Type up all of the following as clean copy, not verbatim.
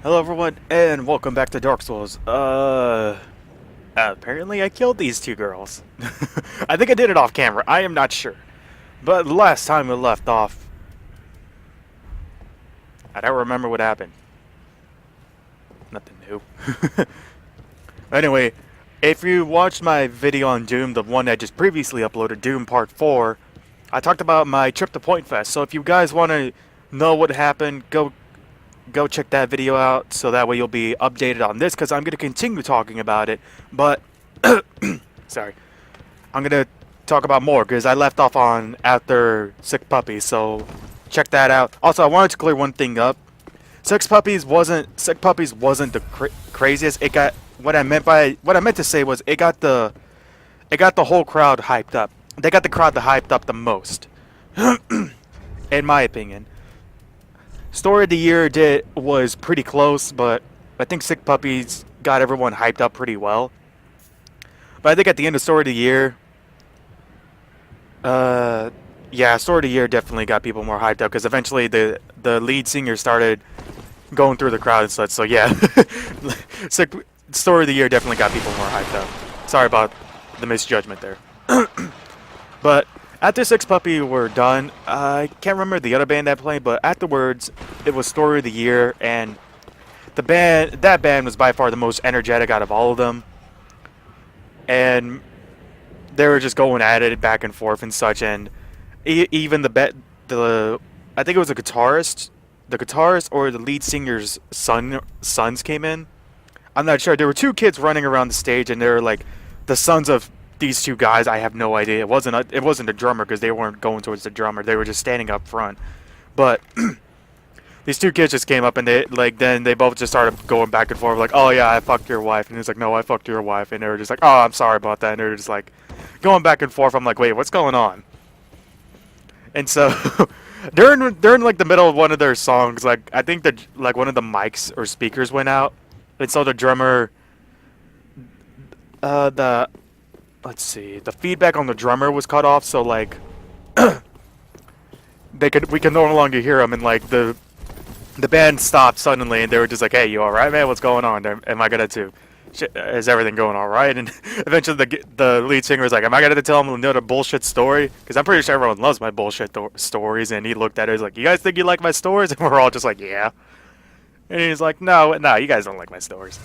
Hello everyone, and welcome back to Dark Souls. Apparently I killed these two girls. I think I did it off camera, I am not sure. But last time we left off, I don't remember what happened. Nothing new. Anyway, if you watched my video on Doom, the one I just previously uploaded, Doom Part 4, I talked about my trip to Point Fest. So if you guys want to know what happened, go check that video out so that way you'll be updated on this because I'm going to continue talking about it. But, sorry, I'm going to talk about more because I left off on after Sick Puppies, so check that out. Also, I wanted to clear one thing up. Sick Puppies wasn't the craziest. It got what I meant to say was it got the whole crowd hyped up. They got the crowd hyped up the most, in my opinion. Story of the year was pretty close, but I think Sick Puppies got everyone hyped up pretty well. But I think at the end of Story of the Year, yeah, Story of the Year definitely got people more hyped up because eventually the lead singer started going through the crowd and such. So yeah, Sick Story of the Year definitely got people more hyped up. Sorry about the misjudgment there. But after Six Puppy were done, I can't remember the other band that played, but afterwards it was Story of the Year, and that band was by far the most energetic out of all of them, and they were just going at it back and forth and such, and even the I think it was the guitarist or the lead singer's sons came in. I'm not sure. There were two kids running around the stage, and they were like the sons of these two guys. I have no idea. It wasn't a drummer because they weren't going towards the drummer. They were just standing up front. But these two kids just came up and then they both just started going back and forth like, oh yeah, I fucked your wife, and he was like, no, I fucked your wife, and they were just like, oh, I'm sorry about that, and they were just like going back and forth. I'm like, wait, what's going on? And so during like the middle of one of their songs, like I think that like one of the mics or speakers went out, and so the drummer, the let's see, the feedback on the drummer was cut off, so like we could no longer hear him, and like the band stopped suddenly, and they were just like, hey, you all right, man? What's going on? Am I gonna to is everything going all right? And eventually the lead singer was like, am I gonna tell him another bullshit story? Because I'm pretty sure everyone loves my bullshit stories. And he looked at it, he's like, you guys think you like my stories? And we're all just like, yeah. And he's like, no, you guys don't like my stories.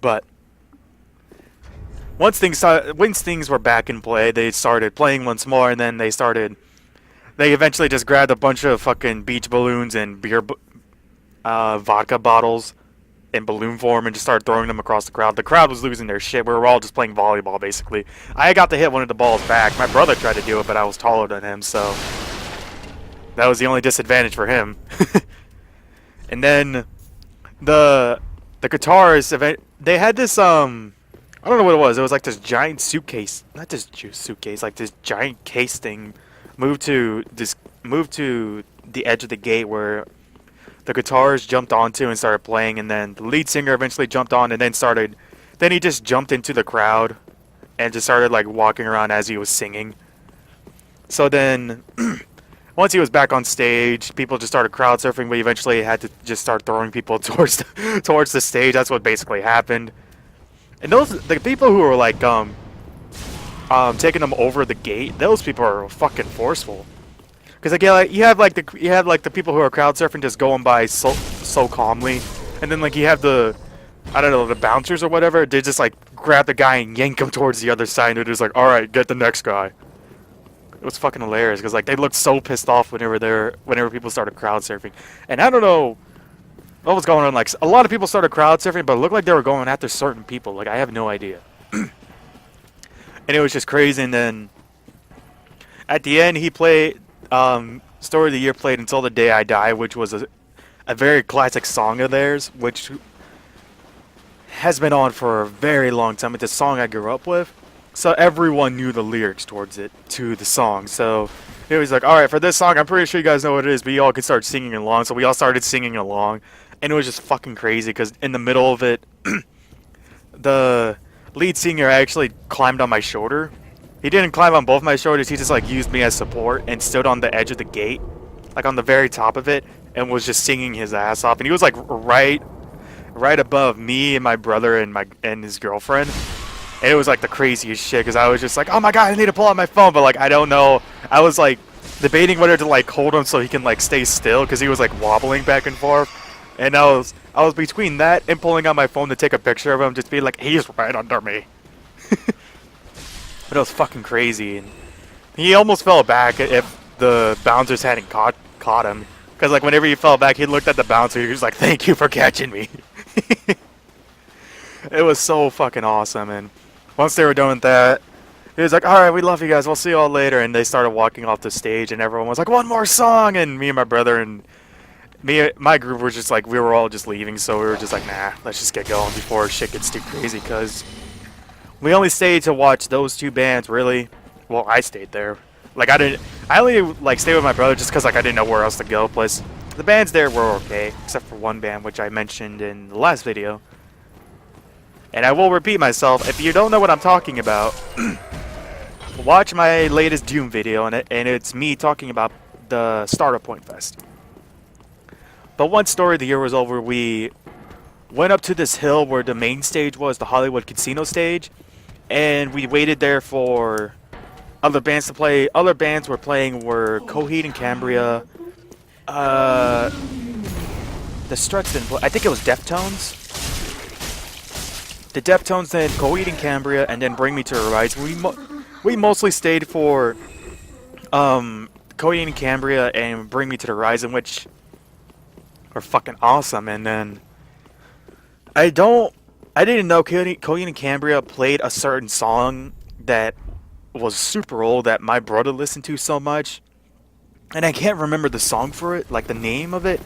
But once things were back in play, they started playing once more, and then they eventually just grabbed a bunch of fucking beach balloons and vodka bottles in balloon form and just started throwing them across the crowd. The crowd was losing their shit. We were all just playing volleyball, basically. I got to hit one of the balls back. My brother tried to do it, but I was taller than him, so that was the only disadvantage for him. And then the guitarist, they had this I don't know what it was. It was like this giant suitcase, not this suitcase, like this giant case thing moved to the edge of the gate where the guitarist jumped onto and started playing, and then the lead singer eventually jumped on and then he just jumped into the crowd and just started like walking around as he was singing. So then once he was back on stage, people just started crowd surfing, but eventually had to just start throwing people towards the stage. That's what basically happened. And the people who were like taking them over the gate, those people are fucking forceful. Because again, like, you have like the people who are crowd surfing just going by so calmly, and then like you have the, I don't know, the bouncers or whatever. They just like grab the guy and yank him towards the other side, and they're just like, all right, get the next guy. It was fucking hilarious because like they looked so pissed off whenever people started crowd surfing, and I don't know what was going on. Like a lot of people started crowd surfing, but it looked like they were going after certain people. Like I have no idea. And it was just crazy. And then at the end, he played Story of the Year played Until the Day I Die, which was a very classic song of theirs, which has been on for a very long time. It's a song I grew up with, so everyone knew the lyrics to the song. So it was like, all right, for this song, I'm pretty sure you guys know what it is, but you all can start singing along. So we all started singing along, and it was just fucking crazy because in the middle of it, the lead singer actually climbed on my shoulder. He didn't climb on both my shoulders. He just like used me as support and stood on the edge of the gate like on the very top of it, and was just singing his ass off. And he was like right above me and my brother and his girlfriend. And it was like the craziest shit because I was just like, oh my god, I need to pull out my phone, but like I don't know. I was like debating whether to like hold him so he can like stay still because he was like wobbling back and forth. And I was between that and pulling out my phone to take a picture of him, just being like, he's right under me. But it was fucking crazy, and he almost fell back if the bouncers hadn't caught him. Because like whenever he fell back, he looked at the bouncer. He was like, "Thank you for catching me." It was so fucking awesome. And once they were done with that, he was like, "All right, we love you guys. We'll see you all later." And they started walking off the stage, and everyone was like, "One more song!" And me and my brother and my group were just like, we were all just leaving, so we were just like, nah, let's just get going before shit gets too crazy. Because we only stayed to watch those two bands, really. Well, I stayed there. Like, I only, like, stayed with my brother just because, like, I didn't know where else to go. Plus, the bands there were okay, except for one band, which I mentioned in the last video. And I will repeat myself, if you don't know what I'm talking about, watch my latest Doom video, and it's me talking about the Startup Point Fest. But once Story of the Year was over, we went up to this hill where the main stage was, the Hollywood Casino stage, and we waited there for other bands to play. Other bands were playing were Coheed and Cambria. The Struts didn't play. I think it was Deftones. The Deftones, then Coheed and Cambria, and then Bring Me to Horizon. We mostly stayed for Coheed and Cambria and Bring Me to the Horizon, which are fucking awesome. And then I didn't know Coheed and Cambria played a certain song that was super old that my brother listened to so much, and I can't remember the song for it, like the name of it.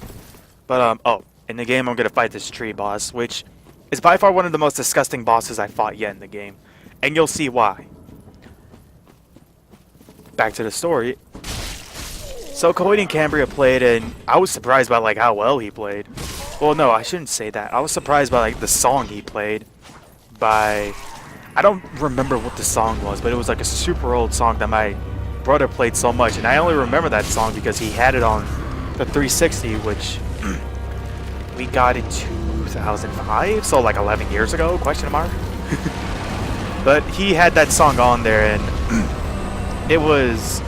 But oh, in the game I'm gonna fight this tree boss, which is by far one of the most disgusting bosses I fought yet in the game, and you'll see why. Back to the story. So Coheed and Cambria played, and I was surprised by like how well he played. Well, no, I shouldn't say that. I was surprised by like the song he played. I don't remember what the song was, but it was like a super old song that my brother played so much, and I only remember that song because he had it on the 360, which we got in 2005, so like 11 years ago, question mark. But he had that song on there, and it was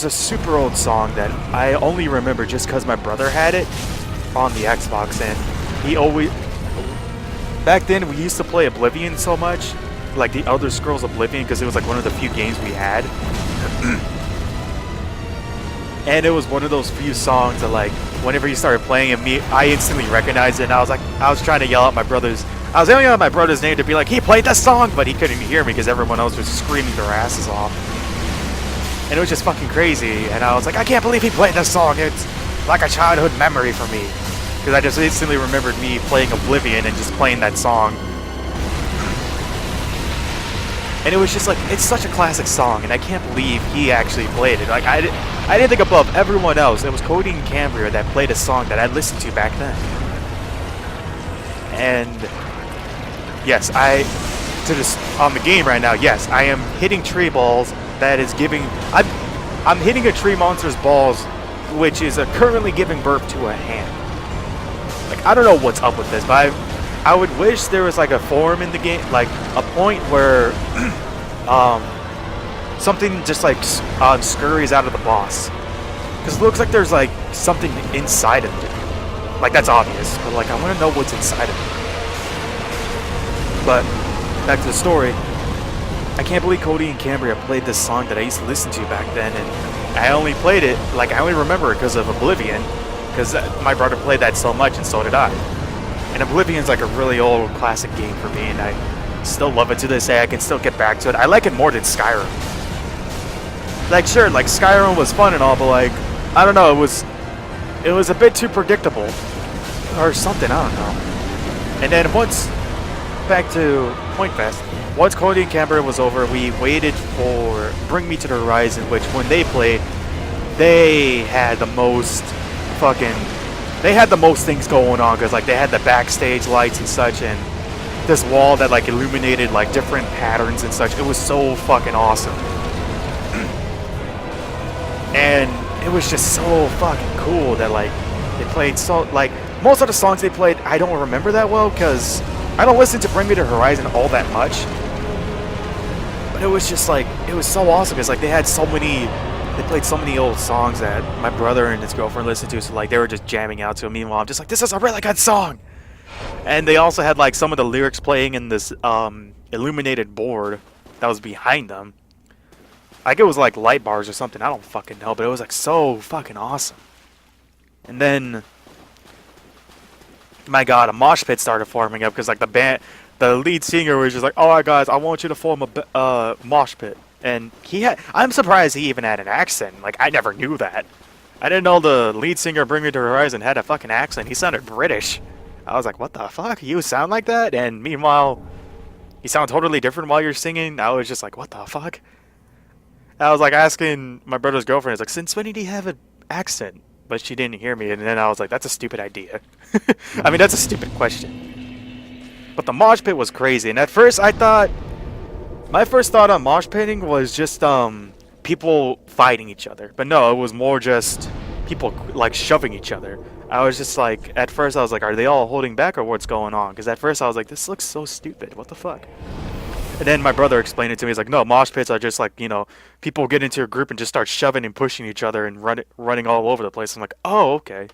a super old song that I only remember just because my brother had it on the Xbox, and he always... Back then, we used to play Oblivion so much, like the Elder Scrolls Oblivion, because it was like one of the few games we had. And it was one of those few songs that, like, whenever you started playing it, I instantly recognized it, and I was trying to yell out my brother's name to be like, he played that song, but he couldn't hear me because everyone else was screaming their asses off. And it was just fucking crazy, and I was like, I can't believe he played that song. It's like a childhood memory for me. Because I just instantly remembered me playing Oblivion and just playing that song. And it was just like, it's such a classic song, and I can't believe he actually played it. Like, I didn't think above everyone else, it was Coheed and Cambria that played a song that I listened to back then. And yes, on the game right now, yes, I am hitting tree balls that is giving... I'm hitting a tree monster's balls, which is currently giving birth to a hand. Like, I don't know what's up with this, but I would wish there was like a forum in the game, like a point where something just like scurries out of the boss. Because it looks like there's like something inside of it. Like, that's obvious, but like I want to know what's inside of it. But back to the story. I can't believe Coheed and Cambria played this song that I used to listen to back then, and I only played it, like I only remember it because of Oblivion. Because my brother played that so much, and so did I. And Oblivion's like a really old classic game for me, and I still love it to this day. I can still get back to it. I like it more than Skyrim. Like, sure, like Skyrim was fun and all, but like, I don't know, it was a bit too predictable. Or something, I don't know. And then once, back to Point Fest, once Coheed and Cambria was over, we waited for Bring Me to the Horizon, which when they played, they had the most things going on, because like they had the backstage lights and such, and this wall that like illuminated like different patterns and such. It was so fucking awesome. And it was just so fucking cool that like they played so like most of the songs they played I don't remember that well because I don't listen to Bring Me to Horizon all that much. But it was just like it was so awesome because like they played so many old songs that my brother and his girlfriend listened to, so like they were just jamming out to it. Meanwhile, I'm just like, this is a really good song. And they also had like some of the lyrics playing in this illuminated board that was behind them. Like it was like light bars or something. I don't fucking know, but it was like so fucking awesome. And then, my God, a mosh pit started forming up because like the lead singer was just like, "All right, guys, I want you to form a mosh pit." And I'm surprised he even had an accent. Like I never knew that. I didn't know the lead singer of Bring Me to Horizon had a fucking accent. He sounded British. I was like, what the fuck? You sound like that? And meanwhile, you sound totally different while you're singing. I was just like, what the fuck? I was like asking my brother's girlfriend, it's like, since when did he have an accent? But she didn't hear me, and then I was like, that's a stupid idea. I mean, that's a stupid question. But the mosh pit was crazy, and at first my first thought on mosh pitting was just people fighting each other. But no, it was more just people like shoving each other. I was just like, at first I was like, are they all holding back or what's going on? Because at first I was like, this looks so stupid. What the fuck? And then my brother explained it to me. He's like, no, mosh pits are just like, people get into a group and just start shoving and pushing each other and running all over the place. I'm like, oh, okay.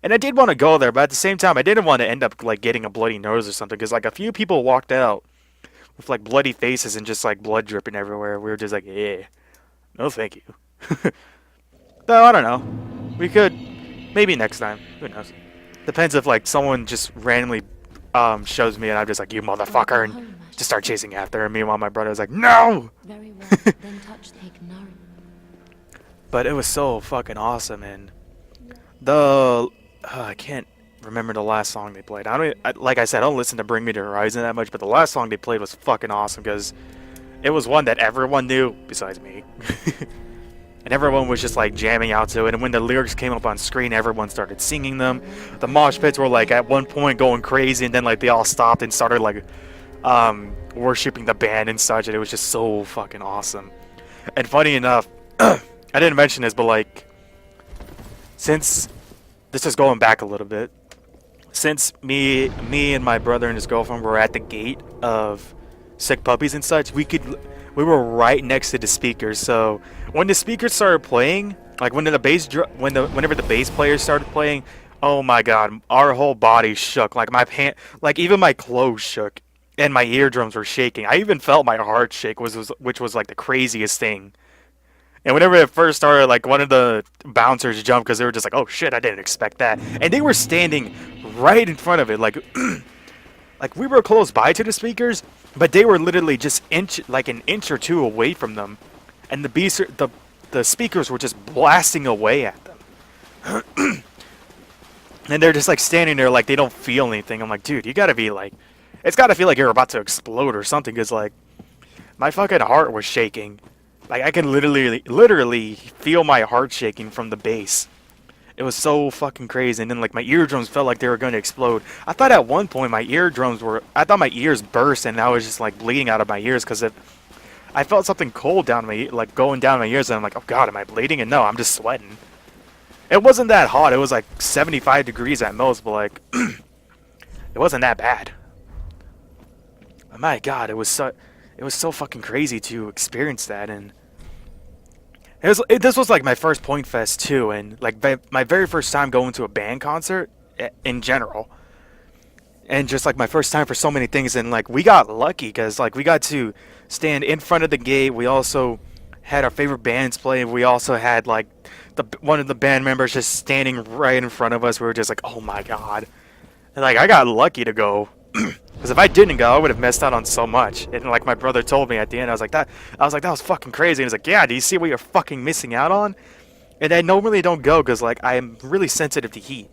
And I did want to go there, but at the same time, I didn't want to end up like getting a bloody nose or something. Because like a few people walked out with like bloody faces and just like blood dripping everywhere. We were just like, yeah, no, thank you. Though I don't know. We could maybe next time. Who knows? Depends if like someone just randomly shows me and I'm just like, you motherfucker, and just start chasing after her. Meanwhile, my brother's like, no! Very well, then touch take none. But it was so fucking awesome, and the I can't remember the last song they played. Like I said, I don't listen to Bring Me to Horizon that much, but the last song they played was fucking awesome because it was one that everyone knew besides me. And everyone was just like jamming out to it, and when the lyrics came up on screen, everyone started singing them. The mosh pits were like at one point going crazy, and then like they all stopped and started like worshipping the band and such, and it was just so fucking awesome. And funny enough, I didn't mention this, but like, since this is going back a little bit, since me and my brother and his girlfriend were at the gate of Sick Puppies and such, we were right next to the speakers. So when the speakers started playing, like whenever the bass players started playing, oh my God, our whole body shook. Like like even my clothes shook, and my eardrums were shaking. I even felt my heart shake, which was like the craziest thing. And whenever it first started, like one of the bouncers jumped because they were just like, "Oh shit, I didn't expect that." And they were standing right in front of it, like, like we were close by to the speakers, but they were literally just an inch or two away from them, and the speakers were just blasting away at them. And they're just like standing there like they don't feel anything. I'm like, dude, you gotta be like, it's gotta feel like you're about to explode or something, because like my fucking heart was shaking. Like I can literally feel my heart shaking from the bass. It was so fucking crazy, and then like my eardrums felt like they were going to explode. I thought at one point my ears burst, and I was just like bleeding out of my ears because I felt something cold going down my ears, and I'm like, oh God, am I bleeding? And no, I'm just sweating. It wasn't that hot. It was like 75 degrees at most, but like it wasn't that bad. Oh my God, it was so fucking crazy to experience that. And this was like my first Point Fest too, and like my very first time going to a band concert in general, and just like my first time for so many things. And like we got lucky because like we got to stand in front of the gate. We also had our favorite bands play. We also had like one of the band members just standing right in front of us. We were just like, oh my God, and like I got lucky to go. Because if I didn't go, I would have missed out on so much. And like my brother told me at the end, I was like, that was fucking crazy. And he's like, yeah, do you see what you're fucking missing out on? And I normally don't go because like I'm really sensitive to heat.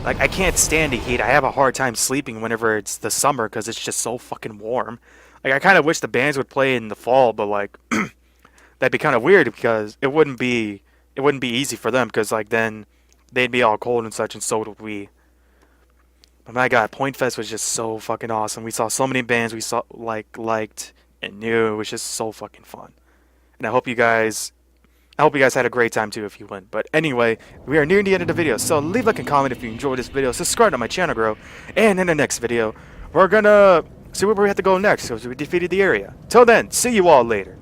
Like I can't stand the heat. I have a hard time sleeping whenever it's the summer because it's just so fucking warm. Like I kind of wish the bands would play in the fall, but like that'd be kind of weird because it wouldn't be easy for them because like then they'd be all cold and such, and so would we. But my God, Point Fest was just so fucking awesome. We saw so many bands we liked and knew. It was just so fucking fun. And I hope you guys I hope you guys had a great time too if you win. But anyway, we are nearing the end of the video, so leave a like and comment if you enjoyed this video. Subscribe to my channel, grow. And in the next video, we're gonna see where we have to go next because we defeated the area. Till then, see you all later.